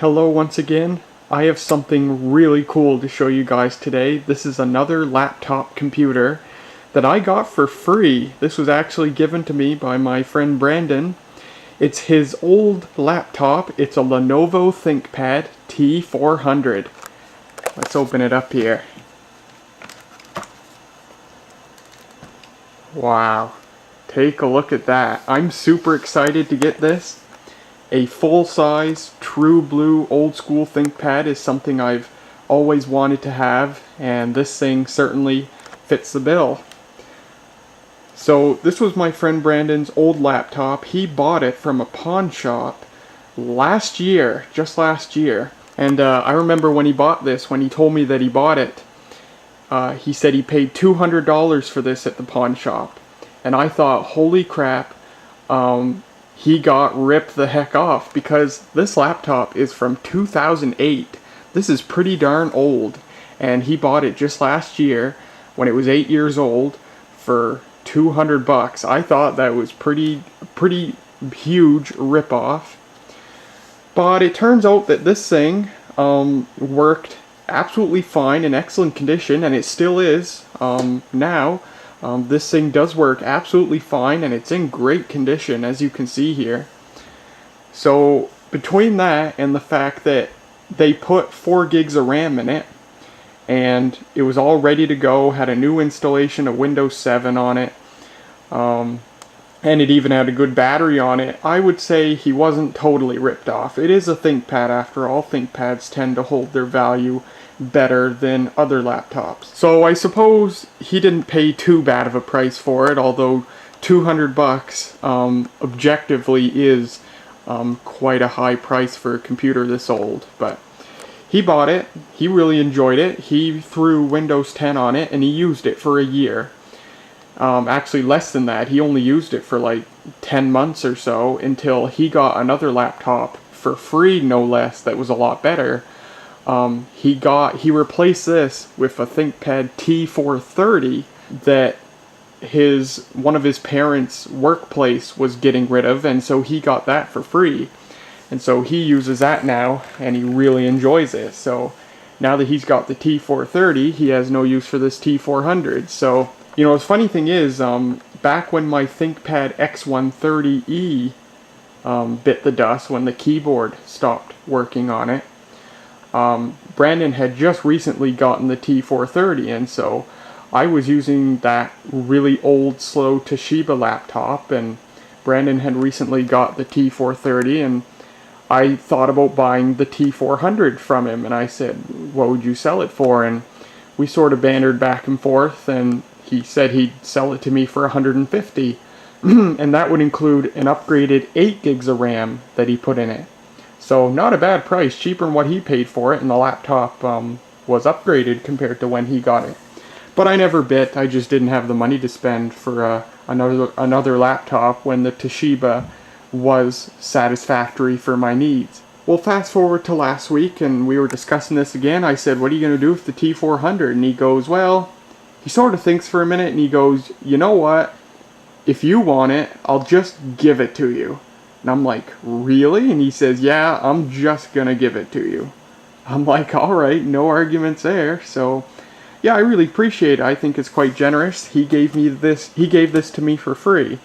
Hello once again. I have something really cool to show you guys today. This is another laptop computer that I got for free. This was actually given to me by my friend Brandon. It's his old laptop. It's a Lenovo ThinkPad T400. Let's open it up here. Wow. Take a look at that. I'm super excited to get this. A full-size, true blue, old-school ThinkPad is something I've always wanted to have, and this thing certainly fits the bill. So this was my friend Brandon's old laptop. He bought it from a pawn shop last year, just last year. And I remember when he bought this, when he told me that he bought it, he said he paid $200 for this at the pawn shop. And I thought, holy crap, he got ripped the heck off, because this laptop is from 2008. This is pretty darn old, and he bought it just last year when it was 8 years old for $200. I thought that was pretty huge rip-off. But it turns out that this thing worked absolutely fine, in excellent condition, and it still is now. This thing does work absolutely fine, and it's in great condition, as you can see here. So between that and the fact that they put 4 gigs of RAM in it, and it was all ready to go, had a new installation of Windows 7 on it, and it even had a good battery on it, I would say he wasn't totally ripped off. It is a ThinkPad after all. ThinkPads tend to hold their value better than other laptops. So I suppose he didn't pay too bad of a price for it, although $200 objectively is quite a high price for a computer this old. But he bought it, he really enjoyed it, he threw Windows 10 on it, and he used it for a year. Actually less than that, he only used it for like 10 months or so until he got another laptop for free, no less, that was a lot better. He replaced this with a ThinkPad T400 that one of his parents' workplace was getting rid of, and so he got that for free. And so he uses that now, and he really enjoys it. So now that he's got the T430, he has no use for this T400. So, you know, the funny thing is, back when my ThinkPad X130E bit the dust, when the keyboard stopped working on it, Brandon had just recently gotten the T430, and so I was using that really old, slow Toshiba laptop, and Brandon had recently got the T430, and I thought about buying the T400 from him, and I said, what would you sell it for? And we sort of bantered back and forth, and he said he'd sell it to me for $150, and that would include an upgraded 8 gigs of RAM that he put in it. So not a bad price, cheaper than what he paid for it, and the laptop was upgraded compared to when he got it. But I never bit. I just didn't have the money to spend for another laptop when the Toshiba was satisfactory for my needs. Well, fast forward to last week, and we were discussing this again. I said, what are you going to do with the T400? And he goes, well, he sort of thinks for a minute, and he goes, you know what? If you want it, I'll just give it to you. And I'm like, really? And he says, yeah, I'm just gonna give it to you. I'm like, alright, no arguments there. So, yeah, I really appreciate it. I think it's quite generous. He gave this to me for free.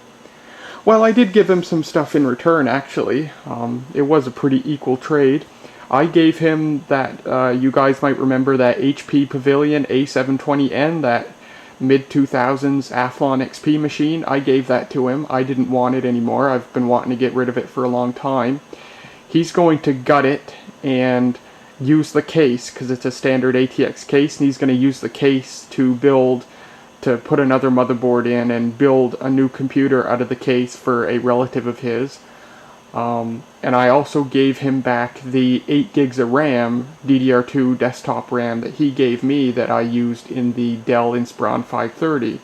Well, I did give him some stuff in return, actually. It was a pretty equal trade. I gave him that, you guys might remember that HP Pavilion A720N, that mid-2000s Athlon XP machine. I gave that to him. I didn't want it anymore. I've been wanting to get rid of it for a long time. He's going to gut it and use the case, because it's a standard ATX case, and he's going to use the case to put another motherboard in and build a new computer out of the case for a relative of his. And I also gave him back the 8 gigs of RAM, DDR2 desktop RAM that he gave me that I used in the Dell Inspiron 530.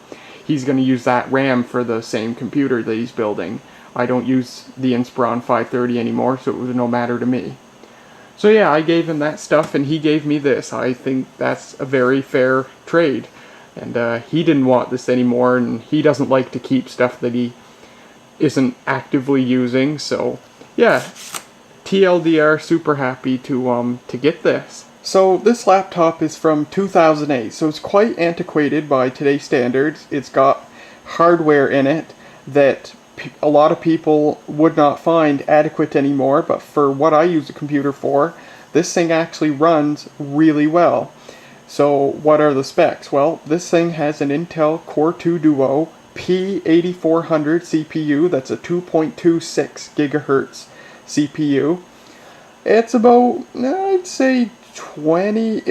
He's going to use that RAM for the same computer that he's building. I don't use the Inspiron 530 anymore, so it was no matter to me. So yeah, I gave him that stuff, and he gave me this. I think that's a very fair trade. And he didn't want this anymore, and he doesn't like to keep stuff that he isn't actively using, so yeah, TLDR, super happy to get this. So this laptop is from 2008, so it's quite antiquated by today's standards. It's got hardware in it that a lot of people would not find adequate anymore, but for what I use the computer for, this thing actually runs really well. So what are the specs? Well, this thing has an Intel Core 2 Duo P8400 CPU. That's a 2.26 gigahertz CPU. It's about, I'd say 20,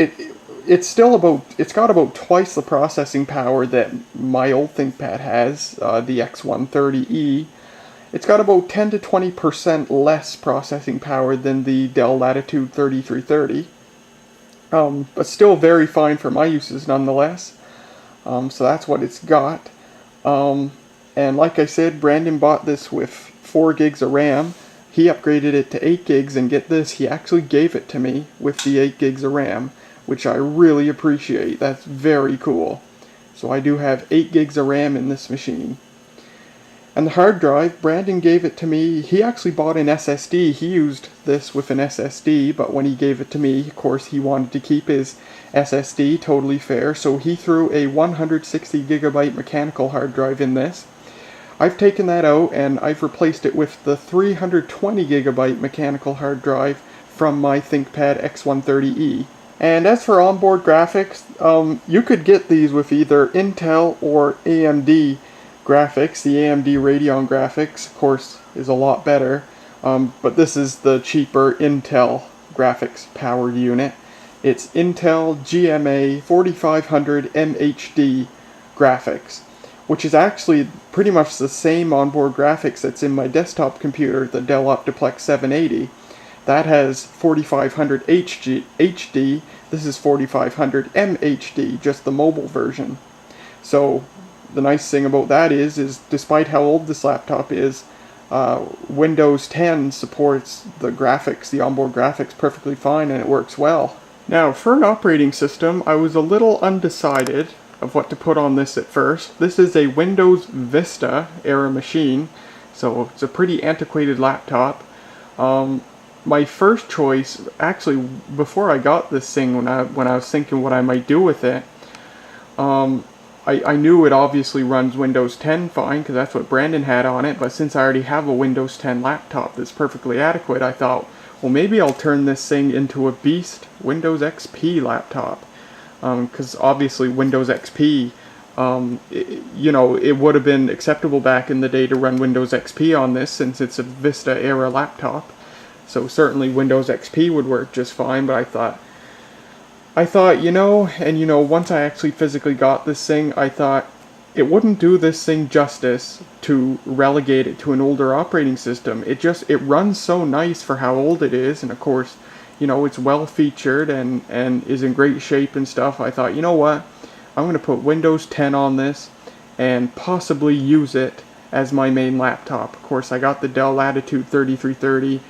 it's got about twice the processing power that my old ThinkPad has, the X130E. It's got about 10 to 20% less processing power than the Dell Latitude 3330. But still very fine for my uses nonetheless. So that's what it's got. And like I said, Brandon bought this with 4 gigs of RAM. He upgraded it to 8 gigs, and get this, he actually gave it to me with the 8 gigs of RAM, which I really appreciate. That's very cool. So I do have 8 gigs of RAM in this machine. And the hard drive, Brandon gave it to me. He actually bought an SSD. He used this with an SSD, but when he gave it to me, of course, he wanted to keep his SSD, totally fair, so he threw a 160 gigabyte mechanical hard drive in this. I've taken that out and I've replaced it with the 320 gigabyte mechanical hard drive from my ThinkPad X130E. And as for onboard graphics, you could get these with either Intel or AMD graphics. The AMD Radeon graphics, of course, is a lot better, but this is the cheaper Intel graphics powered unit. It's Intel GMA 4500 MHD graphics, which is actually pretty much the same onboard graphics that's in my desktop computer, the Dell Optiplex 780. That has 4500 HD, this is 4500 MHD, just the mobile version. So the nice thing about that is despite how old this laptop is, Windows 10 supports the graphics, the onboard graphics perfectly fine, and it works well. Now, for an operating system, I was a little undecided of what to put on this at first. This is a Windows Vista era machine, so it's a pretty antiquated laptop. My first choice, actually, before I got this thing, when I was thinking what I might do with it, I knew it obviously runs Windows 10 fine, because that's what Brandon had on it, but since I already have a Windows 10 laptop that's perfectly adequate, I thought, well, maybe I'll turn this thing into a beast Windows XP laptop. Because obviously Windows XP, it would have been acceptable back in the day to run Windows XP on this, since it's a Vista era laptop. So certainly Windows XP would work just fine, but I thought, once I actually physically got this thing, I thought it wouldn't do this thing justice to relegate it to an older operating system. It runs so nice for how old it is, and of course, it's well featured and is in great shape and stuff. I thought, you know what, I'm going to put Windows 10 on this and possibly use it as my main laptop. Of course, I got the Dell Latitude 3330.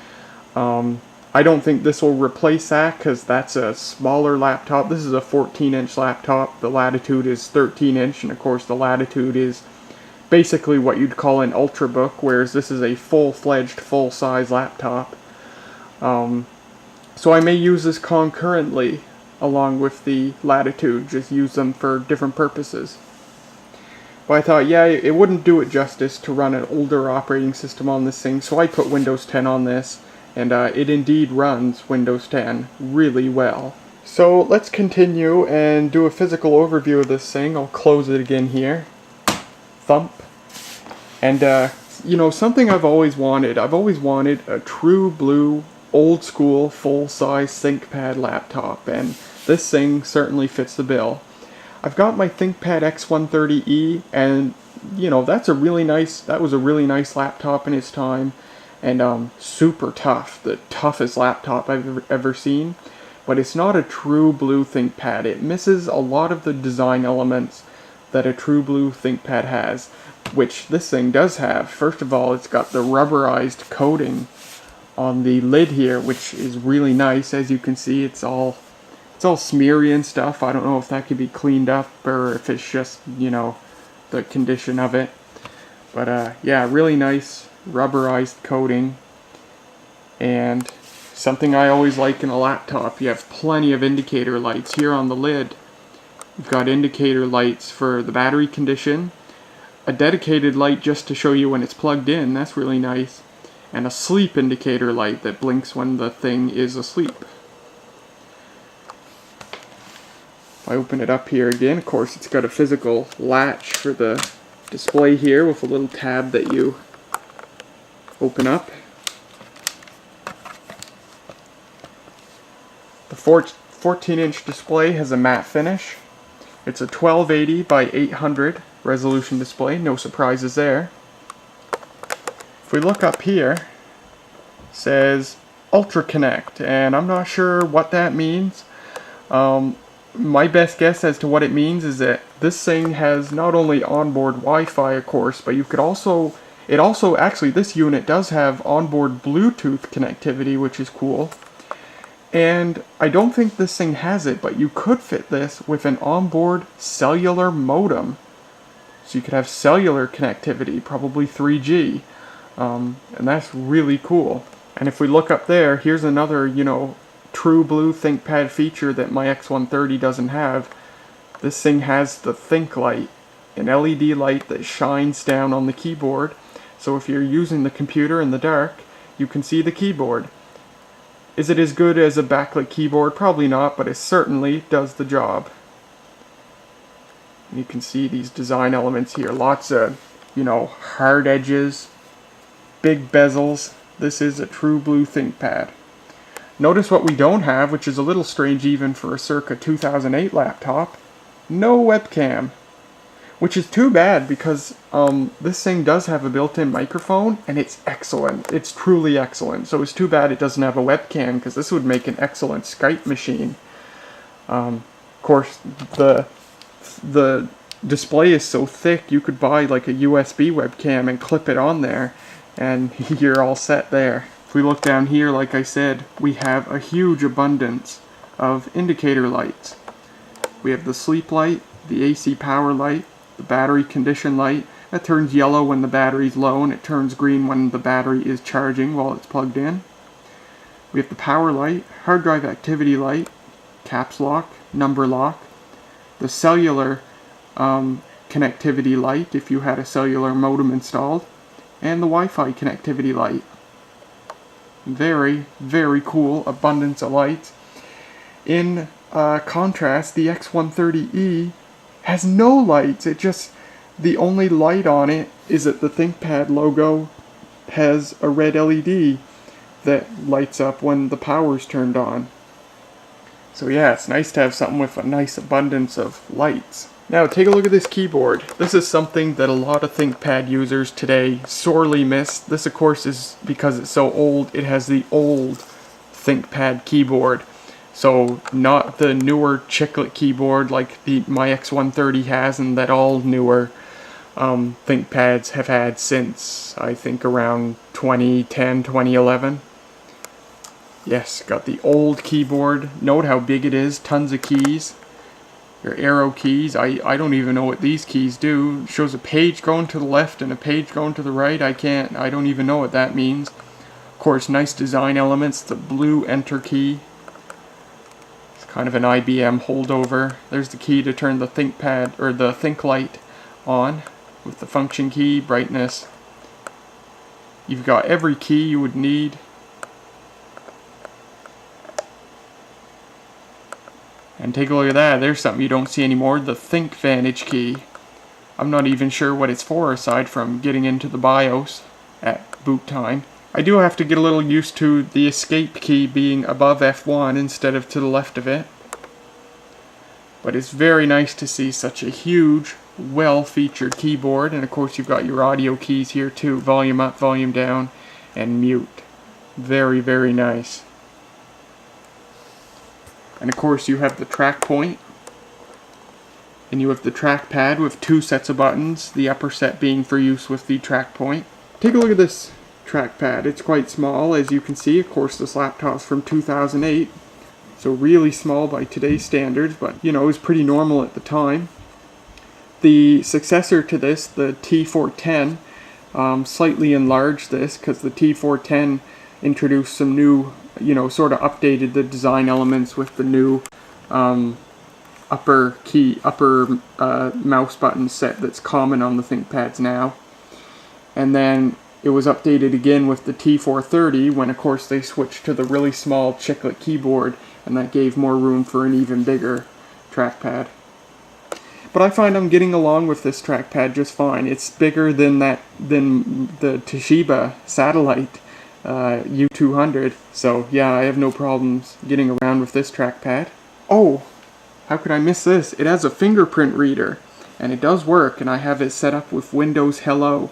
I don't think this will replace that, because that's a smaller laptop. This is a 14-inch laptop. The Latitude is 13-inch, and of course the Latitude is basically what you'd call an Ultrabook, whereas this is a full-fledged, full-size laptop. So I may use this concurrently along with the Latitude, just use them for different purposes. But I thought, yeah, it wouldn't do it justice to run an older operating system on this thing, so I put Windows 10 on this. And it indeed runs Windows 10 really well. So let's continue and do a physical overview of this thing. I'll close it again here. Thump. And, something I've always wanted. I've always wanted a true blue, old school, full-size ThinkPad laptop. And this thing certainly fits the bill. I've got my ThinkPad X130E, and, that was a really nice laptop in its time. And super tough, the toughest laptop I've ever seen. But it's not a true blue ThinkPad. It misses a lot of the design elements that a true blue ThinkPad has, which this thing does have. First of all, it's got the rubberized coating on the lid here, which is really nice. As you can see, it's all smeary and stuff. I don't know if that could be cleaned up or if it's just, the condition of it. But yeah, really nice rubberized coating, and Something I always like in a laptop, you have plenty of indicator lights. Here on the lid, you've got indicator lights for the battery condition, a dedicated light just to show you when it's plugged in, that's really nice, and a sleep indicator light that blinks when the thing is asleep. If I open it up here again, of course it's got a physical latch for the display here with a little tab that you open up. The 14-inch display has a matte finish. It's a 1280 by 800 resolution display, no surprises there. If we look up here, it says Ultra Connect, and I'm not sure what that means. My best guess as to what it means is that this thing has not only onboard Wi-Fi, of course, but you could also, actually this unit does have onboard Bluetooth connectivity, which is cool. And I don't think this thing has it, but you could fit this with an onboard cellular modem. So you could have cellular connectivity, probably 3G. And that's really cool. And if we look up there, here's another, true blue ThinkPad feature that my X130 doesn't have. This thing has the Think light, an LED light that shines down on the keyboard. So if you're using the computer in the dark, you can see the keyboard. Is it as good as a backlit keyboard? Probably not, but it certainly does the job. You can see these design elements here. Lots of, hard edges, big bezels. This is a true blue ThinkPad. Notice what we don't have, which is a little strange even for a circa 2008 laptop. No webcam. Which is too bad because this thing does have a built-in microphone and it's excellent. It's truly excellent. So it's too bad it doesn't have a webcam because this would make an excellent Skype machine. Of course, the display is so thick you could buy like a USB webcam and clip it on there and you're all set there. If we look down here, like I said, we have a huge abundance of indicator lights. We have the sleep light, the AC power light, the battery condition light. That turns yellow when the battery's low and it turns green when the battery is charging while it's plugged in. We have the power light, hard drive activity light, caps lock, number lock, the cellular connectivity light if you had a cellular modem installed, and the Wi-Fi connectivity light. Very, very cool abundance of lights. In contrast, the X130E has no lights. The only light on it is that the ThinkPad logo has a red LED that lights up when the power's turned on. So yeah, it's nice to have something with a nice abundance of lights. Now take a look at this keyboard. This is something that a lot of ThinkPad users today sorely miss. This of course is because it's so old. It has the old ThinkPad keyboard. So not the newer chiclet keyboard like my X130 has and that all newer ThinkPads have had since I think around 2010, 2011. Yes, got the old keyboard. Note how big it is, tons of keys. Your arrow keys, I don't even know what these keys do. It shows a page going to the left and a page going to the right. I don't even know what that means. Of course, nice design elements, the blue enter key. Kind of an IBM holdover. There's the key to turn the ThinkPad or the Think light on with the function key, brightness. You've got every key you would need. And take a look at that. There's something you don't see anymore, the ThinkVantage key. I'm not even sure what it's for aside from getting into the BIOS at boot time. I do have to get a little used to the escape key being above F1 instead of to the left of it. But it's very nice to see such a huge, well-featured keyboard. And of course you've got your audio keys here too. Volume up, volume down, and mute. Very, very nice. And of course you have the track point. And you have the trackpad with two sets of buttons. The upper set being for use with the track point. Take a look at this trackpad. It's quite small, as you can see. Of course this laptop's from 2008, so really small by today's standards, but it was pretty normal at the time. The successor to this, the T410, slightly enlarged this because the T410 introduced some new you know, sort of updated the design elements with the new upper mouse button set that's common on the ThinkPads now. And then it was updated again with the T430 when, of course, they switched to the really small chiclet keyboard, and that gave more room for an even bigger trackpad. But I find I'm getting along with this trackpad just fine. It's bigger than the Toshiba satellite U200, so yeah, I have no problems getting around with this trackpad. Oh, how could I miss this? It has a fingerprint reader, and it does work, and I have it set up with Windows Hello.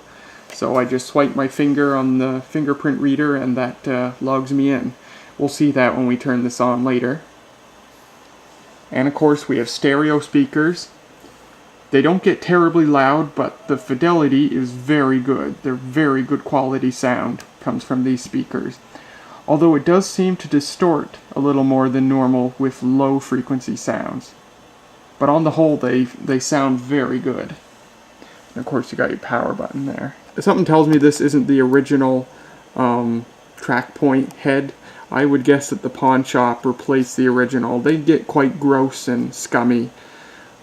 So I just swipe my finger on the fingerprint reader and that logs me in. We'll see that when we turn this on later. And of course we have stereo speakers. They don't get terribly loud, but the fidelity is very good. They're very good quality sound comes from these speakers. Although it does seem to distort a little more than normal with low frequency sounds. But on the whole they sound very good. And of course you got your power button there. Something tells me this isn't the original track point head. I would guess that the pawn shop replaced the original. They get quite gross and scummy.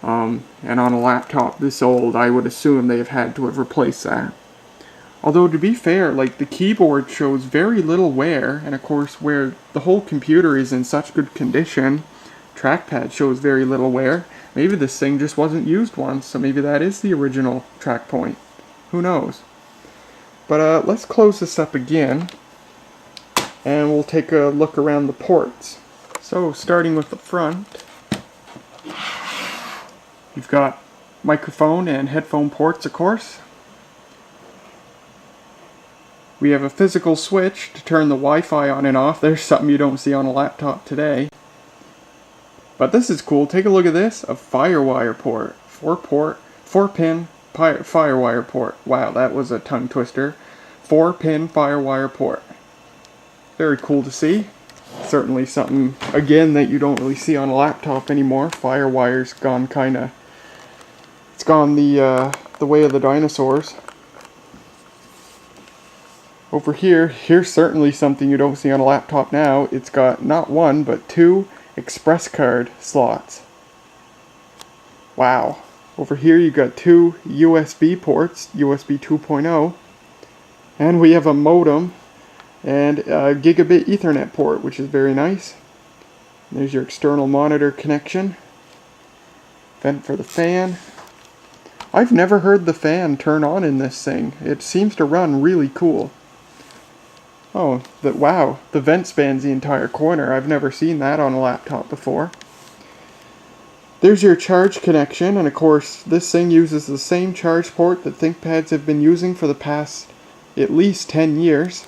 And on a laptop this old, I would assume they have had to have replaced that. Although to be fair, like, the keyboard shows very little wear, and of course where the whole computer is in such good condition, trackpad shows very little wear. Maybe this thing just wasn't used once, so maybe that is the original track point. Who knows? But let's close this up again, and we'll take a look around the ports. So starting with the front, you've got microphone and headphone ports, of course. We have a physical switch to turn the Wi-Fi on and off. There's something you don't see on a laptop today. But this is cool. Take a look at this. A Firewire port. 4-pin Firewire port. Wow, that was a tongue twister. 4-pin Firewire port. Very cool to see. Certainly something, again, that you don't really see on a laptop anymore. Firewire's gone kinda... It's gone the way of the dinosaurs. Over here, here's certainly something you don't see on a laptop now. It's got not one, but 2 express card slots. Wow. Over here you got 2 USB ports, USB 2.0, and we have a modem and a gigabit Ethernet port, which is very nice. There's your external monitor connection. Vent for the fan. I've never heard the fan turn on in this thing. It seems to run really cool. Oh, wow, the vent spans the entire corner. I've never seen that on a laptop before. There's your charge connection, and of course this thing uses the same charge port that ThinkPads have been using for the past at least 10 years.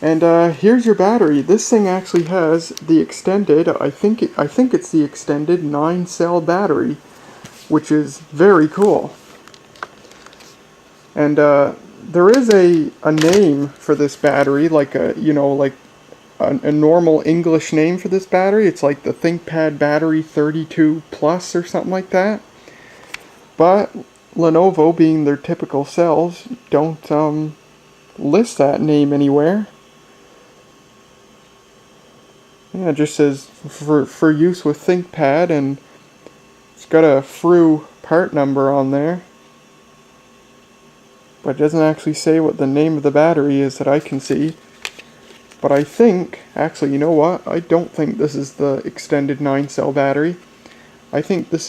And here's your battery. This thing actually has the extended, I think it's the extended 9-cell battery, which is very cool. And there is a name for this battery, like a normal English name for this battery. It's like the ThinkPad Battery 32 Plus or something like that. But Lenovo, being their typical selves, don't list that name anywhere. Yeah, it just says for use with ThinkPad, and it's got a FRU part number on there. But it doesn't actually say what the name of the battery is that I can see. But I think, actually, you know what? I don't think this is the extended 9-cell battery. I think this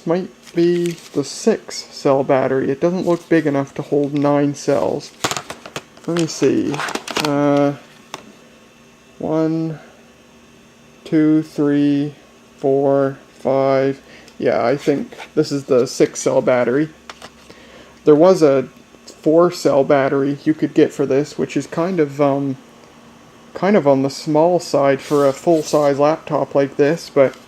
might be the 6-cell battery. It doesn't look big enough to hold 9 cells. Let me see. 1, 2, 3, 4, 5. Yeah, I think this is the 6-cell battery. There was a 4-cell battery you could get for this, which is kind of on the small side for a full-size laptop like this, but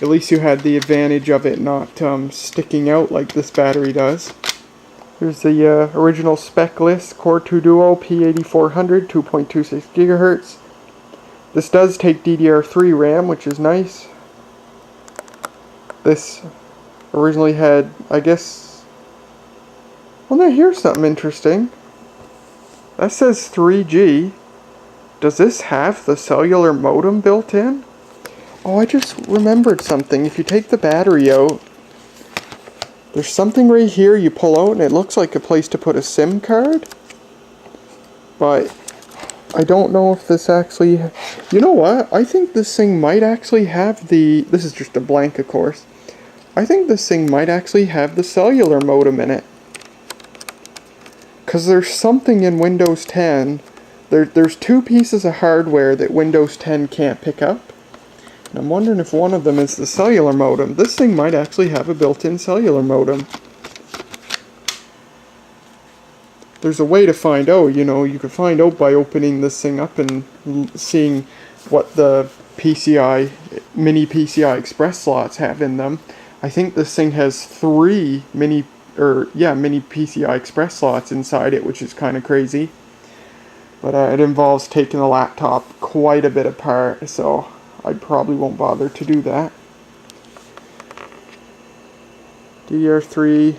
at least you had the advantage of it not sticking out like this battery does. Here's the original spec list: Core 2 Duo P8400, 2.26 GHz. This does take DDR3 RAM, which is nice. This originally had, I guess... Well, now here's something interesting. That says 3G. Does this have the cellular modem built in? Oh, I just remembered something. If you take the battery out, there's something right here you pull out and it looks like a place to put a SIM card. But I don't know if this actually... You know what? I think this thing might actually have the... This is just a blank, of course. I think this thing might actually have the cellular modem in it. Because there's something in Windows 10... There's two pieces of hardware that Windows 10 can't pick up. And I'm wondering if one of them is the cellular modem. This thing might actually have a built-in cellular modem. There's a way to find out, you know, you can find out by opening this thing up and seeing what the mini PCI Express slots have in them. I think this thing has 3 mini PCI Express slots inside it, which is kind of crazy. But it involves taking the laptop quite a bit apart, so I probably won't bother to do that. DDR3,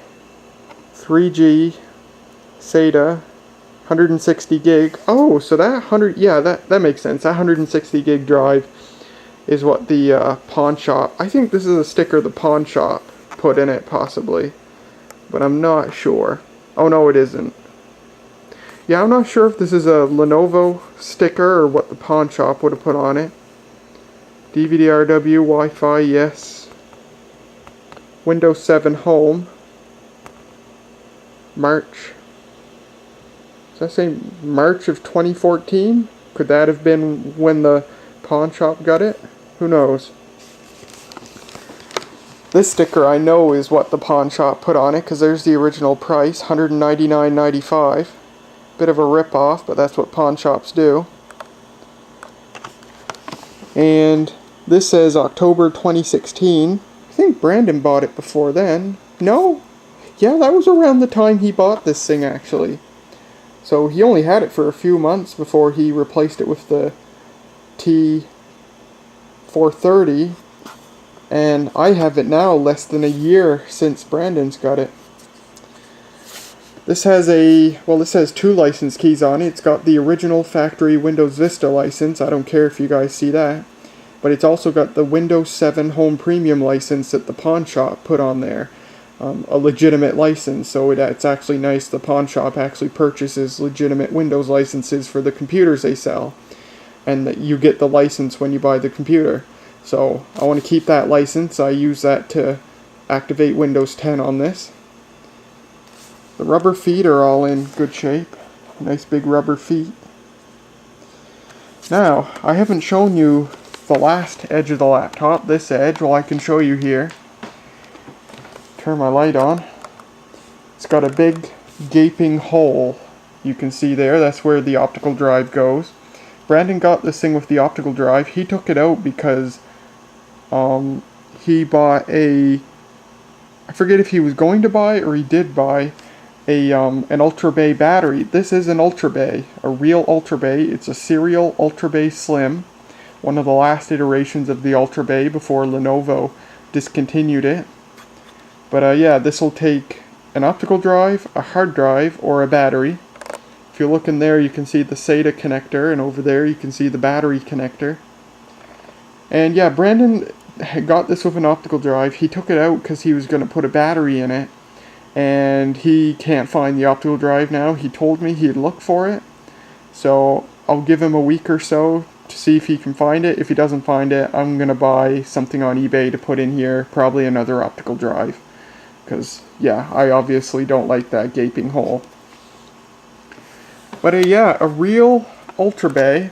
3G, SATA, 160 gig. Oh, so that that makes sense. That 160 gig drive is what the pawn shop. I think this is a sticker the pawn shop put in it, possibly, but I'm not sure. Oh no, it isn't. Yeah, I'm not sure if this is a Lenovo sticker or what the pawn shop would have put on it. DVD-RW, Wi-Fi, yes. Windows 7 Home. March. Does that say March of 2014? Could that have been when the pawn shop got it? Who knows? This sticker I know is what the pawn shop put on it, because there's the original price, $199.95. Bit of a rip-off, but that's what pawn shops do. And this says October 2016. I think Brandon bought it before then. No? Yeah, that was around the time he bought this thing, actually. So he only had it for a few months before he replaced it with the T400. And I have it now less than a year since Brandon's got it. This has this has 2 license keys on it. It's got the original factory Windows Vista license. I don't care if you guys see that. But it's also got the Windows 7 Home Premium license that the pawn shop put on there. A legitimate license, so it's actually nice. The pawn shop actually purchases legitimate Windows licenses for the computers they sell. And that you get the license when you buy the computer. So I want to keep that license. I use that to activate Windows 10 on this. The rubber feet are all in good shape. Nice big rubber feet. Now, I haven't shown you the last edge of the laptop, this edge. Well, I can show you here. Turn my light on. It's got a big gaping hole. You can see there, that's where the optical drive goes. Brandon got this thing with the optical drive. He took it out because he bought I forget if he was going to buy or he did buy an Ultra Bay battery. This is an Ultra Bay, a real Ultra Bay. It's a serial Ultra Bay Slim, one of the last iterations of the Ultra Bay before Lenovo discontinued it. But yeah, this will take an optical drive, a hard drive, or a battery. If you look in there, you can see the SATA connector, and over there you can see the battery connector. And yeah, Brandon got this with an optical drive. He took it out because he was going to put a battery in it. And he can't find the optical drive now. He told me he'd look for it. So I'll give him a week or so to see if he can find it. If he doesn't find it, I'm going to buy something on eBay to put in here. Probably another optical drive. Because, yeah, I obviously don't like that gaping hole. But yeah, a real Ultra Bay.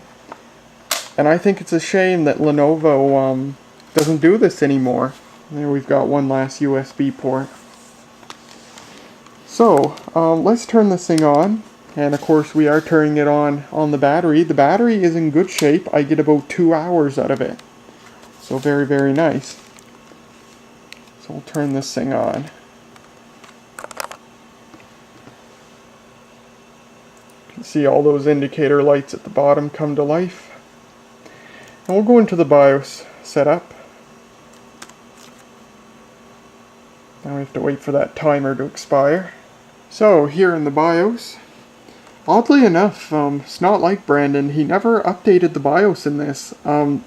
And I think it's a shame that Lenovo doesn't do this anymore. There we've got one last USB port. So, let's turn this thing on, and of course we are turning it on the battery. The battery is in good shape. I get about 2 hours out of it. So very, very nice. So we'll turn this thing on. You can see all those indicator lights at the bottom come to life. And we'll go into the BIOS setup. Now we have to wait for that timer to expire. So here in the BIOS, Oddly enough, it's not like Brandon. He never updated the BIOS in this.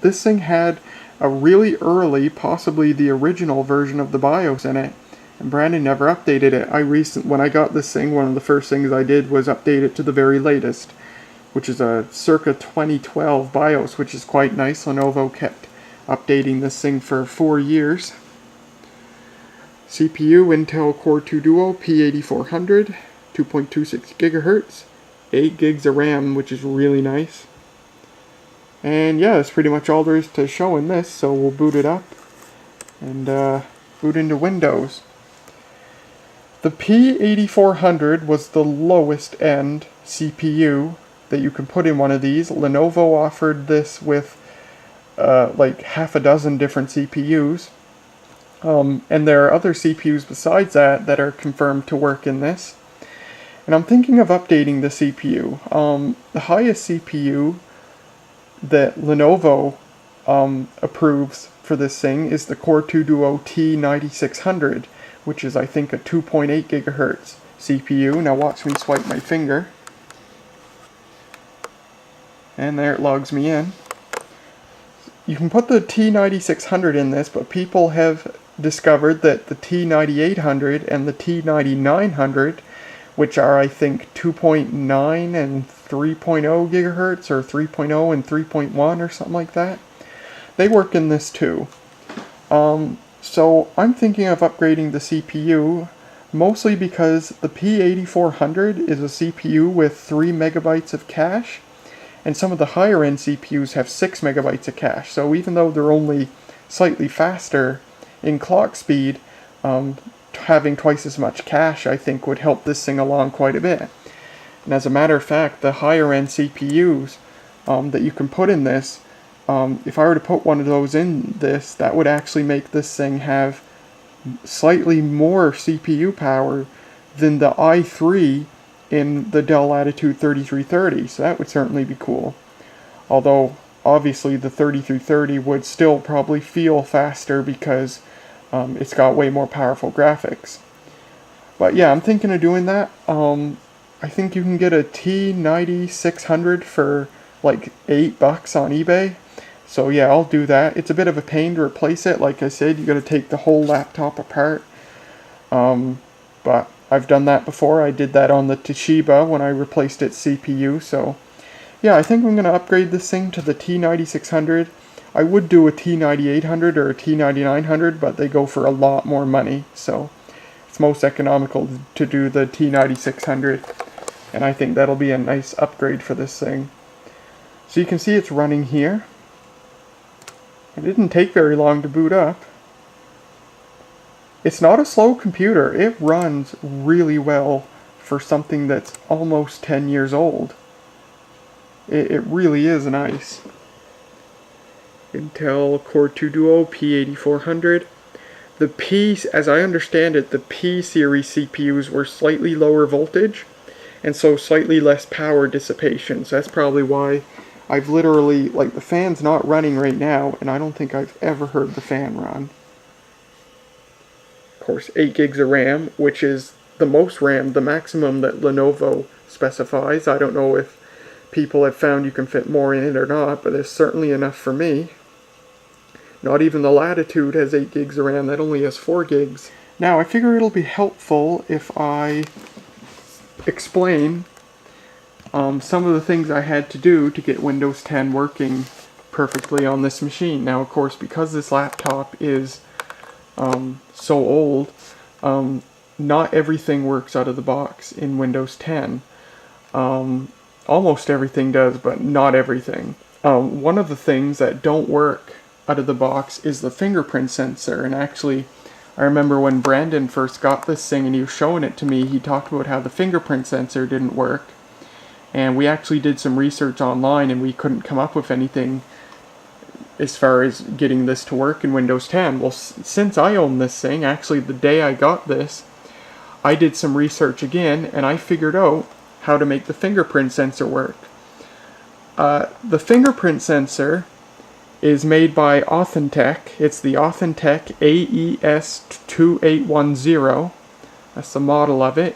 This thing had a really early, possibly the original version of the BIOS in it, and Brandon never updated it. When I got this thing, one of the first things I did was update it to the very latest, which is a circa 2012 BIOS, which is quite nice. Lenovo kept updating this thing for 4 years. CPU, Intel Core 2 Duo P8400, 2.26 GHz, 8 gigs of RAM, which is really nice. And yeah, that's pretty much all there is to show in this, so we'll boot it up and boot into Windows. The P8400 was the lowest end CPU that you can put in one of these. Lenovo offered this with like half a dozen different CPUs. And there are other CPUs besides that are confirmed to work in this. And I'm thinking of updating the CPU. The highest CPU that Lenovo approves for this thing is the Core 2 Duo T9600, which is I think a 2.8 GHz CPU. Now watch me swipe my finger. And there it logs me in. You can put the T9600 in this, but people have discovered that the T9800 and the T9900, which are I think 2.9 and 3.0 gigahertz, or 3.0 and 3.1 or something like that, they work in this too. So I'm thinking of upgrading the CPU, mostly because the P8400 is a CPU with 3 megabytes of cache, and some of the higher end CPUs have 6 megabytes of cache. So even though they're only slightly faster in clock speed, having twice as much cache I think would help this thing along quite a bit. And as a matter of fact, the higher end CPUs that you can put in this, if I were to put one of those in this, that would actually make this thing have slightly more CPU power than the i3 in the Dell Latitude 3330, so that would certainly be cool. Although obviously the 3330 would still probably feel faster because it's got way more powerful graphics. But yeah, I'm thinking of doing that. I think you can get a T9600 for like $8 on eBay. So yeah, I'll do that. It's a bit of a pain to replace it. Like I said, you got to take the whole laptop apart. But I've done that before. I did that on the Toshiba when I replaced its CPU. So yeah, I think I'm going to upgrade this thing to the T9600. I would do a T9800 or a T9900, but they go for a lot more money. So it's most economical to do the T9600. And I think that'll be a nice upgrade for this thing. So you can see it's running here. It didn't take very long to boot up. It's not a slow computer. It runs really well for something that's almost 10 years old. It really is nice. Intel Core 2 Duo P8400. The P, as I understand it, the P series CPUs were slightly lower voltage, and so slightly less power dissipation. So that's probably why I've literally, like, the fan's not running right now, and I don't think I've ever heard the fan run. Of course, 8 gigs of RAM, which is the most RAM, the maximum that Lenovo specifies. I don't know if people have found you can fit more in it or not, but it's certainly enough for me. Not even the Latitude has 8 gigs of RAM, that only has 4 gigs. Now, I figure it'll be helpful if I explain some of the things I had to do to get Windows 10 working perfectly on this machine. Now, of course, because this laptop is so old, not everything works out of the box in Windows 10. Almost everything does, but not everything. One of the things that don't work out of the box is the fingerprint sensor, and actually I remember when Brandon first got this thing and he was showing it to me, he talked about how the fingerprint sensor didn't work, and we actually did some research online and we couldn't come up with anything as far as getting this to work in Windows 10. Well, since I own this thing, actually the day I got this, I did some research again and I figured out how to make the fingerprint sensor work. The fingerprint sensor is made by Authentek. It's the Authentek AES2810. That's the model of it.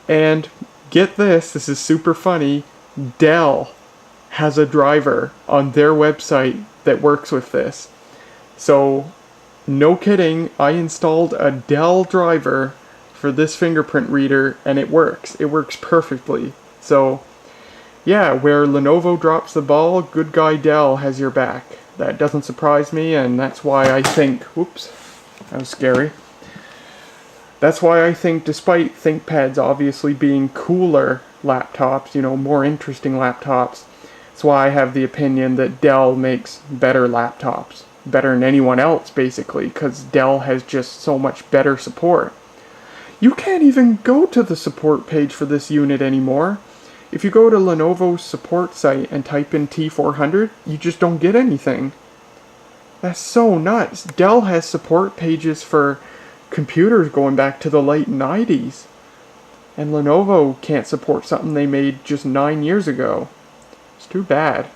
And Get this, this is super funny, Dell has a driver on their website that works with this. So, no kidding, I installed a Dell driver for this fingerprint reader and it works. It works perfectly. So, yeah, where Lenovo drops the ball, good guy Dell has your back. That doesn't surprise me, and that's why I think, whoops, that was scary. That's why I think, despite ThinkPads obviously being cooler laptops, you know, more interesting laptops, that's why I have the opinion that Dell makes better laptops. Better than anyone else, basically, because Dell has just so much better support. You can't even go to the support page for this unit anymore. If you go to Lenovo's support site and type in T400, you just don't get anything. That's so nuts. Dell has support pages for computers going back to the late 90s. And Lenovo can't support something they made just 9 years ago. It's too bad.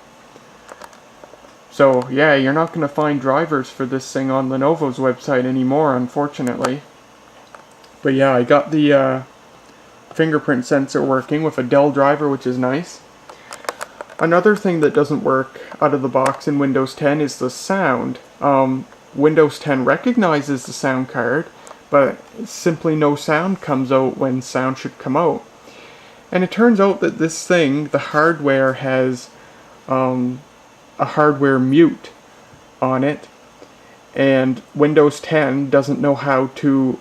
So, yeah, you're not going to find drivers for this thing on Lenovo's website anymore, unfortunately. But yeah, I got the fingerprint sensor working with a Dell driver, which is nice. Another thing that doesn't work out of the box in Windows 10 is the sound. Windows 10 recognizes the sound card, but simply no sound comes out when sound should come out. And it turns out that this thing, the hardware, has a hardware mute on it, and Windows 10 doesn't know how to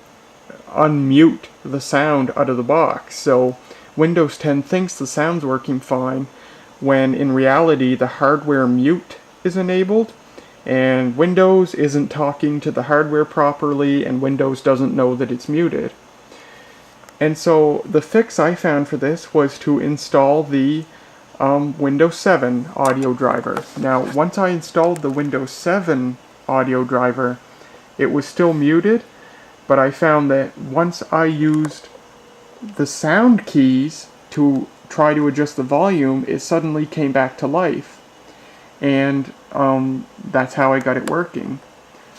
unmute the sound out of the box. So Windows 10 thinks the sound's working fine, when in reality the hardware mute is enabled, and Windows isn't talking to the hardware properly, and Windows doesn't know that it's muted. And so the fix I found for this was to install the Windows 7 audio driver. Now, once I installed the Windows 7 audio driver, it was still muted, but I found that once I used the sound keys to try to adjust the volume, it suddenly came back to life. And that's how I got it working.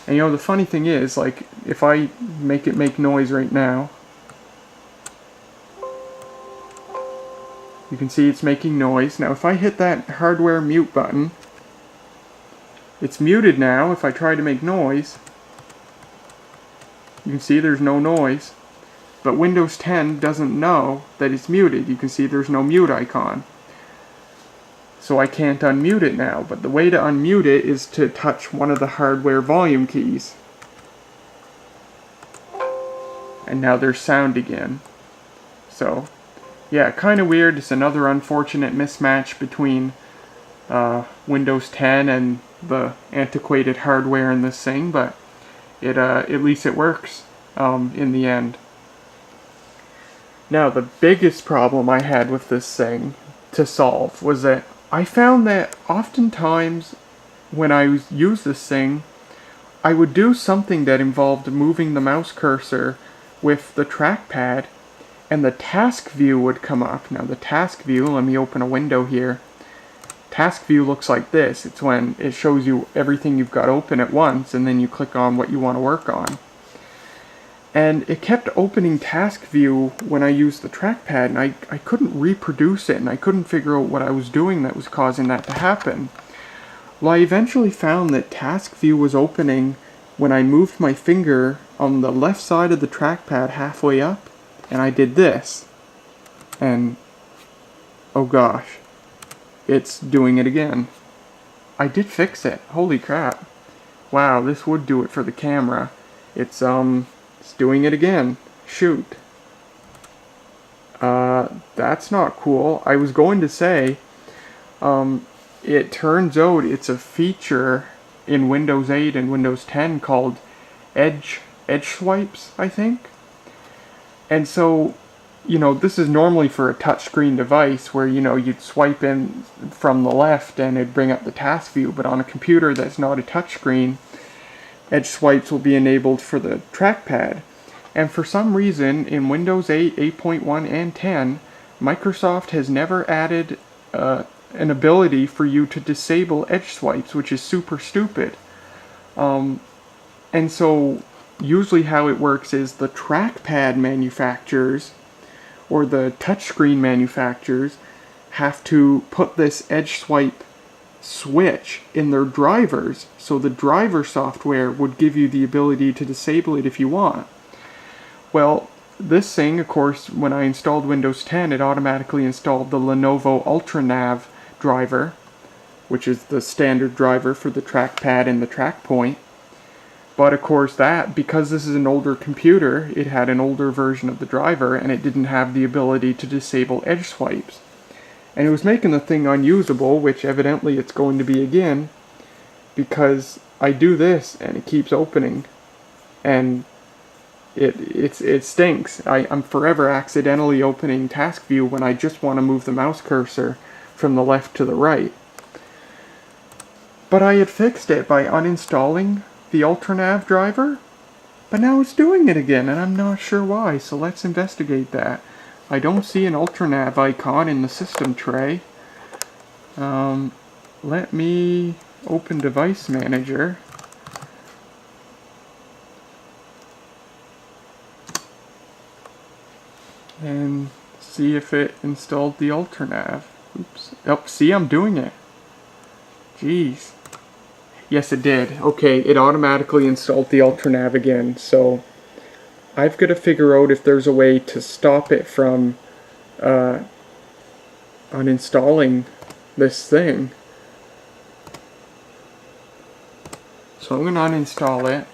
And you know, the funny thing is, like, if I make it make noise right now, you can see it's making noise. Now if I hit that hardware mute button, it's muted now. If I try to make noise, you can see there's no noise. But Windows 10 doesn't know that it's muted. You can see there's no mute icon. So I can't unmute it now. But the way to unmute it is to touch one of the hardware volume keys. And now there's sound again. So, yeah, kind of weird. It's another unfortunate mismatch between Windows 10 and the antiquated hardware in this thing, but at least it works in the end. Now, the biggest problem I had with this thing to solve was that I found that oftentimes when I used this thing, I would do something that involved moving the mouse cursor with the trackpad, and the task view would come up. Now the task view, let me open a window here. Task view looks like this. It's when it shows you everything you've got open at once, and then you click on what you want to work on. And it kept opening task view when I used the trackpad, and I couldn't reproduce it, and I couldn't figure out what I was doing that was causing that to happen. Well, I eventually found that task view was opening when I moved my finger on the left side of the trackpad halfway up, and I did this. And, oh gosh, it's doing it again. I did fix it. Holy crap. Wow, this would do it for the camera. It's doing it again. Shoot. That's not cool. I was going to say, it turns out it's a feature in Windows 8 and Windows 10 called edge swipes, I think. And so, you know, this is normally for a touchscreen device where, you know, you'd swipe in from the left and it'd bring up the task view, but on a computer that's not a touchscreen, edge swipes will be enabled for the trackpad. And for some reason, in Windows 8, 8.1, and 10, Microsoft has never added an ability for you to disable edge swipes, which is super stupid. And so, usually how it works is the trackpad manufacturers or the touchscreen manufacturers have to put this edge swipe switch in their drivers, so the driver software would give you the ability to disable it if you want. Well, this thing, of course, when I installed Windows 10, it automatically installed the Lenovo UltraNav driver, which is the standard driver for the trackpad and the track point. But of course because this is an older computer, it had an older version of the driver and it didn't have the ability to disable edge swipes. And it was making the thing unusable, which evidently it's going to be again, because I do this and it keeps opening and it stinks. I'm forever accidentally opening task view when I just want to move the mouse cursor from the left to the right. But I had fixed it by uninstalling the UltraNav driver, but now it's doing it again and I'm not sure why, so let's investigate that. I don't see an UltraNav icon in the system tray. Let me open Device Manager. And see if it installed the UltraNav. Oops. Oh, see, I'm doing it. Jeez. Yes, it did. Okay, it automatically installed the UltraNav again, so I've got to figure out if there's a way to stop it from uninstalling this thing. So I'm going to uninstall it.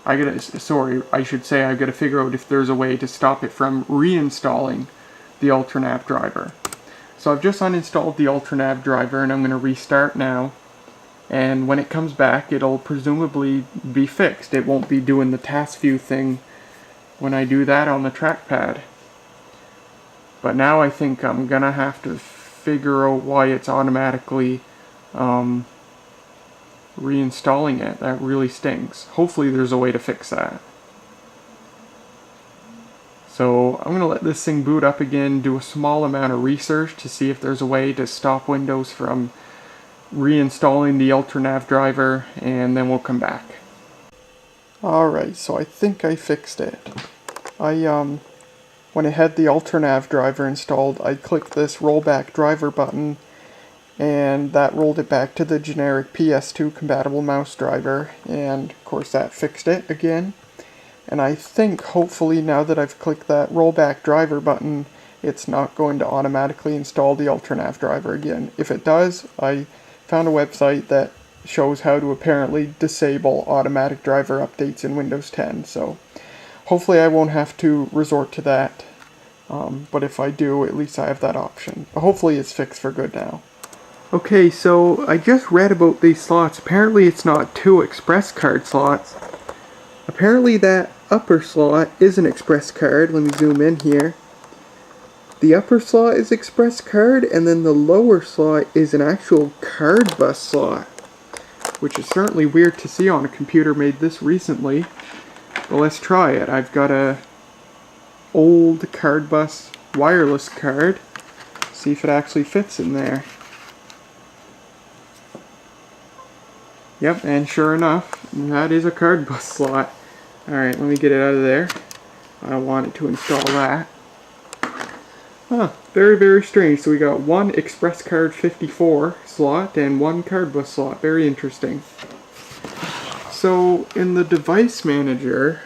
I should say I've got to figure out if there's a way to stop it from reinstalling the UltraNav driver. So I've just uninstalled the UltraNav driver and I'm going to restart now. And when it comes back, it'll presumably be fixed. It won't be doing the task view thing when I do that on the trackpad. But now I think I'm going to have to figure out why it's automatically reinstalling it. That really stinks. Hopefully there's a way to fix that. So I'm going to let this thing boot up again, do a small amount of research to see if there's a way to stop Windows from reinstalling the UltraNav driver, and then we'll come back. Alright, so I think I fixed it. When it had the UltraNav driver installed, I clicked this rollback driver button, and that rolled it back to the generic PS2 compatible mouse driver, and of course that fixed it again. And I think hopefully now that I've clicked that rollback driver button, it's not going to automatically install the UltraNav driver again. If it does, I found a website that shows how to apparently disable automatic driver updates in Windows 10, so hopefully I won't have to resort to that, but if I do, at least I have that option. But hopefully it's fixed for good now. Okay, so I just read about these slots. Apparently it's not 2 express card slots. Apparently that upper slot is an express card. Let me zoom in here. The upper slot is express card, and then the lower slot is an actual card bus slot, which is certainly weird to see on a computer made this recently. But let's try it. I've got a old card bus wireless card. See if it actually fits in there. Yep, and sure enough, that is a card bus slot. Alright, let me get it out of there. I don't want it to install that. Huh, very, very strange. So we got one Express Card 54 slot and one card bus slot. Very interesting. So in the Device Manager...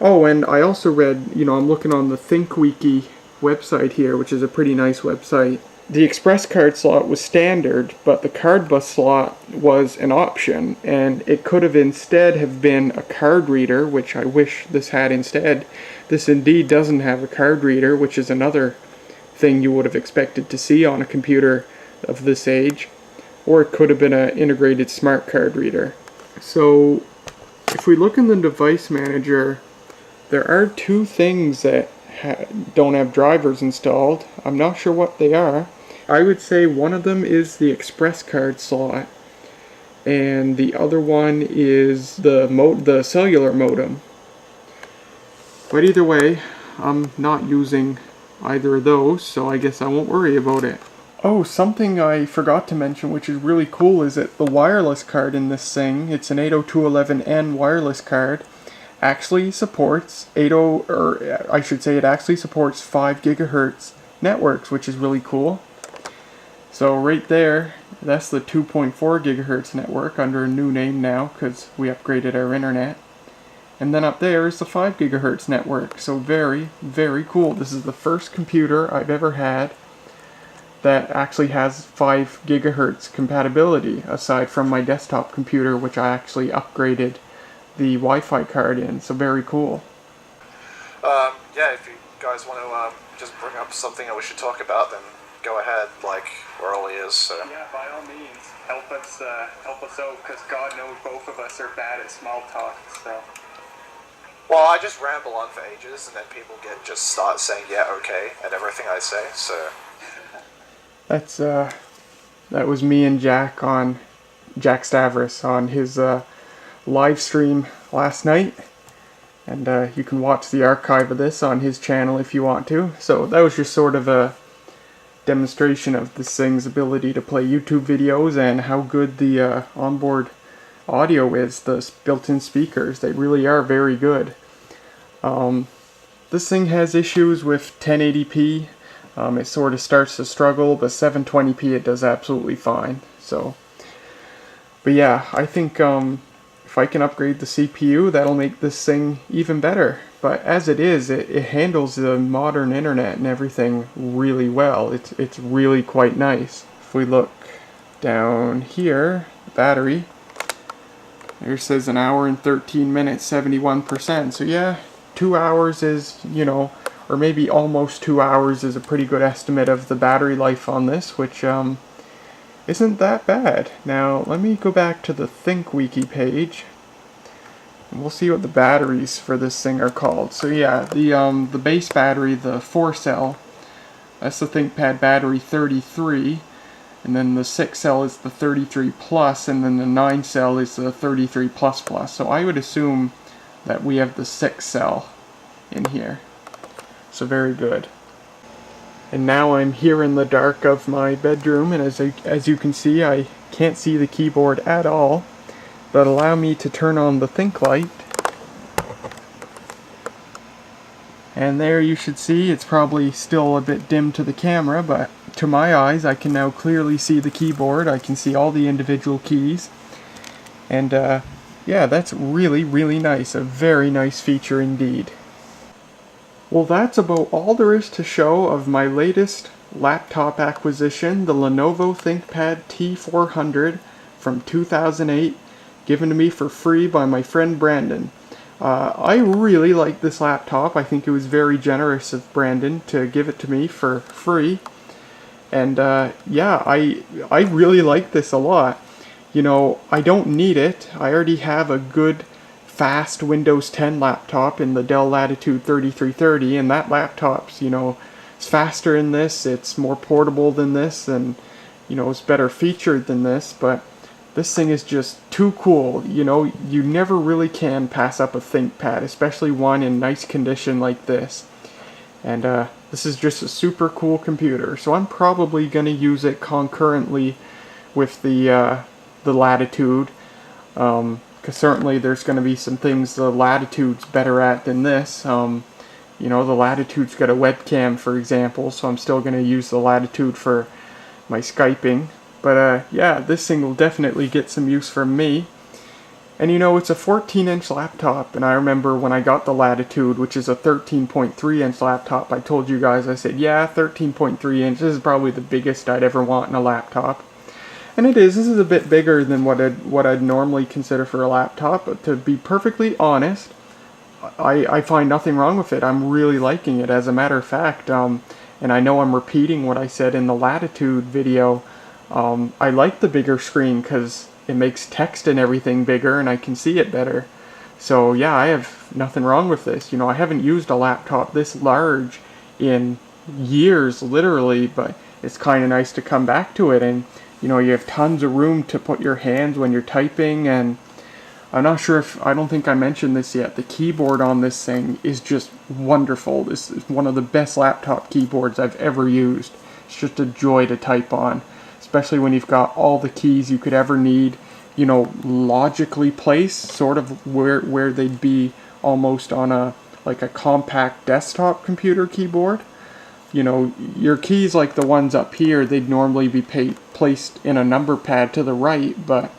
Oh, and I also read, I'm looking on the ThinkWiki website here, which is a pretty nice website. The Express Card slot was standard, but the card bus slot was an option, and it could have instead have been a card reader, which I wish this had instead. This indeed doesn't have a card reader, which is another thing you would have expected to see on a computer of this age. Or it could have been an integrated smart card reader. So, if we look in the Device Manager, there are 2 things that don't have drivers installed. I'm not sure what they are. I would say one of them is the Express Card slot, and the other one is the cellular modem. But either way, I'm not using either of those, so I guess I won't worry about it. Oh, something I forgot to mention, which is really cool, is that the wireless card in this thing, it's an 802.11n wireless card, actually supports 80, or I should say it actually supports 5 gigahertz networks, which is really cool. So right there, that's the 2.4 gigahertz network under a new name now because we upgraded our internet. And then up there is the 5 gigahertz network. So very, very cool. This is the first computer I've ever had that actually has 5 gigahertz compatibility, aside from my desktop computer, which I actually upgraded the Wi-Fi card in. So very cool. Yeah, if you guys want to just bring up something that we should talk about, then go ahead, like Early is. So. Yeah, by all means, help us out, because God knows both of us are bad at small talk. So. Well, I just ramble on for ages, and then people just start saying yeah, okay, at everything I say. So. That was me and Jack Stavros on his live stream last night. And you can watch the archive of this on his channel if you want to. So that was just sort of a demonstration of this thing's ability to play YouTube videos and how good the onboard audio is. The built-in speakers, they really are very good. This thing has issues with 1080p. It sort of starts to struggle, but 720p it does absolutely fine. So, but yeah, I think if I can upgrade the CPU, that'll make this thing even better. But as it is, it handles the modern internet and everything really well. It's really quite nice. If we look down here, the battery, there says 1 hour and 13 minutes, 71%. So yeah, 2 hours is, you know, or maybe almost 2 hours is a pretty good estimate of the battery life on this, which isn't that bad. Now let me go back to the ThinkWiki page and we'll see what the batteries for this thing are called. So yeah, the base battery, the 4-cell, that's the ThinkPad battery 33, and then the 6-cell is the 33 plus, and then the 9-cell is the 33 plus plus. So I would assume that we have the 6-cell in here. So very good. And now I'm here in the dark of my bedroom, and as you can see, I can't see the keyboard at all. But allow me to turn on the Think light. And there you should see, it's probably still a bit dim to the camera, but to my eyes I can now clearly see the keyboard. I can see all the individual keys. And yeah, that's really, really nice. A very nice feature indeed. Well, that's about all there is to show of my latest laptop acquisition, the Lenovo ThinkPad T400 from 2008, given to me for free by my friend Brandon. I really like this laptop. I think it was very generous of Brandon to give it to me for free. And yeah, I really like this a lot. You know, I don't need it. I already have a good fast Windows 10 laptop in the Dell Latitude 3330, and that laptop's, you know, it's faster than this, it's more portable than this, and, you know, it's better featured than this, but this thing is just too cool. You know, you never really can pass up a ThinkPad, especially one in nice condition like this. And this is just a super cool computer, so I'm probably going to use it concurrently with the Latitude. Because certainly there's going to be some things the Latitude's better at than this. You know, the Latitude's got a webcam, for example, so I'm still going to use the Latitude for my Skyping. But yeah, this thing will definitely get some use from me. And you know, it's a 14-inch laptop, and I remember when I got the Latitude, which is a 13.3-inch laptop, I told you guys, I said, yeah, 13.3 inches is probably the biggest I'd ever want in a laptop. And it is. This is a bit bigger than what I'd normally consider for a laptop, but to be perfectly honest, I find nothing wrong with it. I'm really liking it, as a matter of fact. And I know I'm repeating what I said in the Latitude video. I like the bigger screen because it makes text and everything bigger and I can see it better. So yeah, I have nothing wrong with this. You know, I haven't used a laptop this large in years, literally, but it's kind of nice to come back to it. And you know, you have tons of room to put your hands when you're typing, and I'm not sure if, I don't think I mentioned this yet, the keyboard on this thing is just wonderful. This is one of the best laptop keyboards I've ever used. It's just a joy to type on, especially when you've got all the keys you could ever need, you know, logically placed, sort of where they'd be almost on a like a compact desktop computer keyboard. You know, your keys like the ones up here, they'd normally be placed in a number pad to the right, but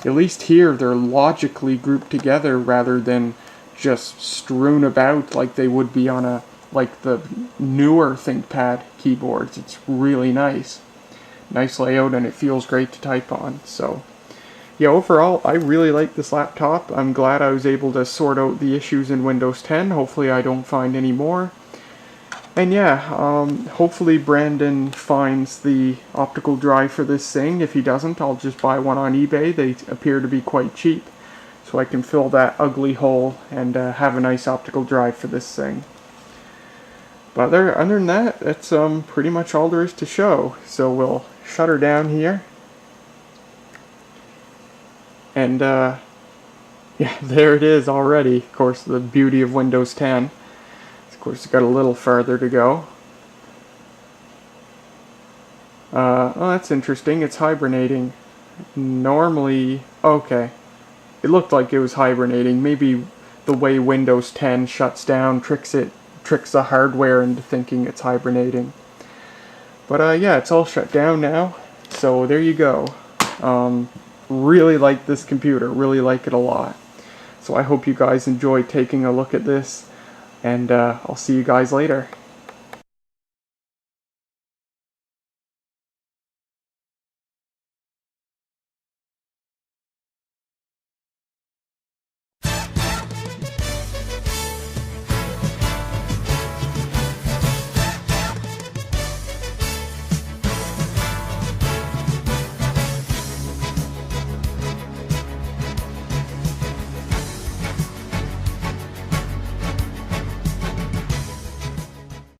at least here they're logically grouped together rather than just strewn about like they would be on like the newer ThinkPad keyboards. It's really nice. Nice layout, and it feels great to type on. So yeah, overall, I really like this laptop. I'm glad I was able to sort out the issues in Windows 10. Hopefully I don't find any more. And yeah, hopefully Brandon finds the optical drive for this thing. If he doesn't, I'll just buy one on eBay. They appear to be quite cheap, so I can fill that ugly hole and have a nice optical drive for this thing. But other than that, that's pretty much all there is to show. So we'll shut her down here. And yeah, there it is already. Of course, the beauty of Windows 10. Of course, it's got a little further to go. Oh, that's interesting. It's hibernating. Normally, okay. It looked like it was hibernating. Maybe the way Windows 10 shuts down tricks the hardware into thinking it's hibernating. But yeah, it's all shut down now. So there you go. Really like this computer. Really like it a lot. So I hope you guys enjoyed taking a look at this. And I'll see you guys later.